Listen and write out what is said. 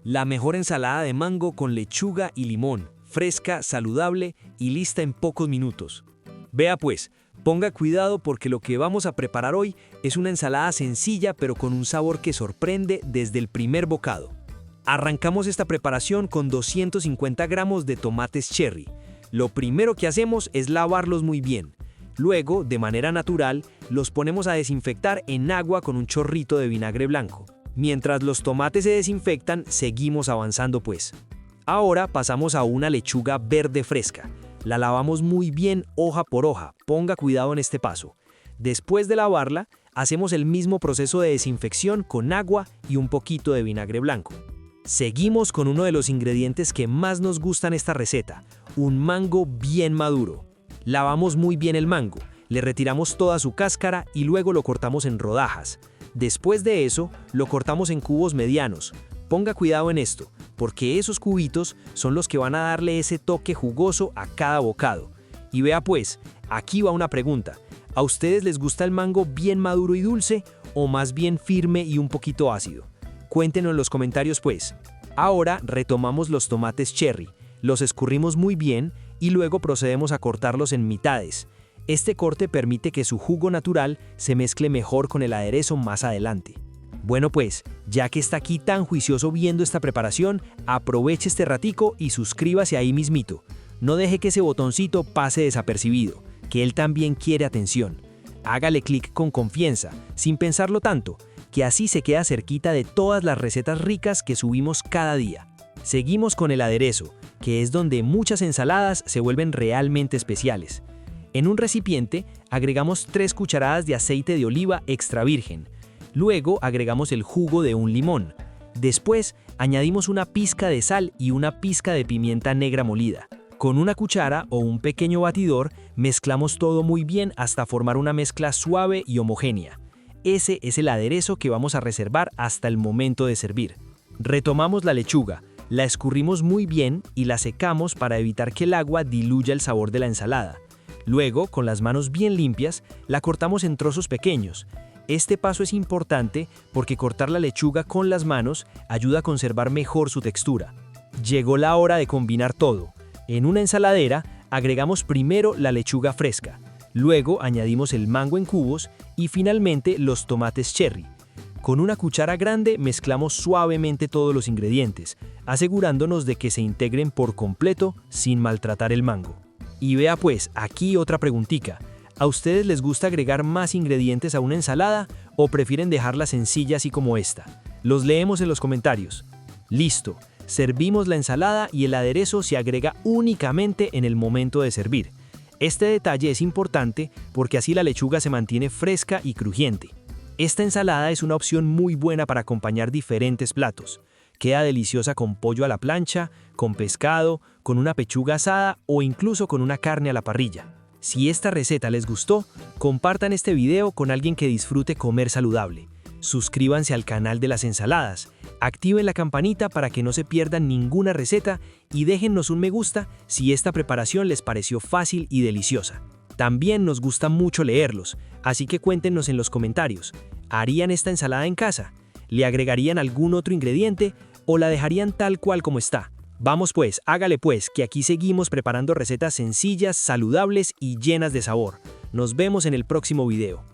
La mejor ensalada de mango con lechuga y limón, fresca, saludable y lista en pocos minutos. Vea pues, ponga cuidado porque lo que vamos a preparar hoy es una ensalada sencilla pero con un sabor que sorprende desde el primer bocado. Arrancamos esta preparación con 250 gramos de tomates cherry. Lo primero que hacemos es lavarlos muy bien. Luego, de manera natural, los ponemos a desinfectar en agua con un chorrito de vinagre blanco. Mientras los tomates se desinfectan, seguimos avanzando pues. Ahora pasamos a una lechuga verde fresca. La lavamos muy bien hoja por hoja, ponga cuidado en este paso. Después de lavarla, hacemos el mismo proceso de desinfección con agua y un poquito de vinagre blanco. Seguimos con uno de los ingredientes que más nos gustan en esta receta, un mango bien maduro. Lavamos muy bien el mango, le retiramos toda su cáscara y luego lo cortamos en rodajas. Después de eso, lo cortamos en cubos medianos. Ponga cuidado en esto, porque esos cubitos son los que van a darle ese toque jugoso a cada bocado. Y vea pues, aquí va una pregunta. ¿A ustedes les gusta el mango bien maduro y dulce o más bien firme y un poquito ácido? Cuéntenos en los comentarios pues. Ahora retomamos los tomates cherry, los escurrimos muy bien y luego procedemos a cortarlos en mitades. Este corte permite que su jugo natural se mezcle mejor con el aderezo más adelante. Bueno pues, ya que está aquí tan juicioso viendo esta preparación, aproveche este ratico y suscríbase ahí mismito. No deje que ese botoncito pase desapercibido, que él también quiere atención. Hágale clic con confianza, sin pensarlo tanto, que así se queda cerquita de todas las recetas ricas que subimos cada día. Seguimos con el aderezo, que es donde muchas ensaladas se vuelven realmente especiales. En un recipiente agregamos 3 cucharadas de aceite de oliva extra virgen. Luego agregamos el jugo de un limón. Después añadimos una pizca de sal y una pizca de pimienta negra molida. Con una cuchara o un pequeño batidor mezclamos todo muy bien hasta formar una mezcla suave y homogénea. Ese es el aderezo que vamos a reservar hasta el momento de servir. Retomamos la lechuga, la escurrimos muy bien y la secamos para evitar que el agua diluya el sabor de la ensalada. Luego, con las manos bien limpias, la cortamos en trozos pequeños. Este paso es importante porque cortar la lechuga con las manos ayuda a conservar mejor su textura. Llegó la hora de combinar todo. En una ensaladera, agregamos primero la lechuga fresca, luego añadimos el mango en cubos y finalmente los tomates cherry. Con una cuchara grande mezclamos suavemente todos los ingredientes, asegurándonos de que se integren por completo sin maltratar el mango. Y vea pues, aquí otra preguntita. ¿A ustedes les gusta agregar más ingredientes a una ensalada o prefieren dejarla sencilla así como esta? Los leemos en los comentarios. Listo, servimos la ensalada y el aderezo se agrega únicamente en el momento de servir. Este detalle es importante porque así la lechuga se mantiene fresca y crujiente. Esta ensalada es una opción muy buena para acompañar diferentes platos. Queda deliciosa con pollo a la plancha, con pescado, con una pechuga asada o incluso con una carne a la parrilla. Si esta receta les gustó, compartan este video con alguien que disfrute comer saludable. Suscríbanse al canal de las ensaladas, activen la campanita para que no se pierdan ninguna receta y déjennos un me gusta si esta preparación les pareció fácil y deliciosa. También nos gusta mucho leerlos, así que cuéntenos en los comentarios. ¿Harían esta ensalada en casa? ¿Le agregarían algún otro ingrediente o la dejarían tal cual como está? Vamos pues, hágale pues, que aquí seguimos preparando recetas sencillas, saludables y llenas de sabor. Nos vemos en el próximo video.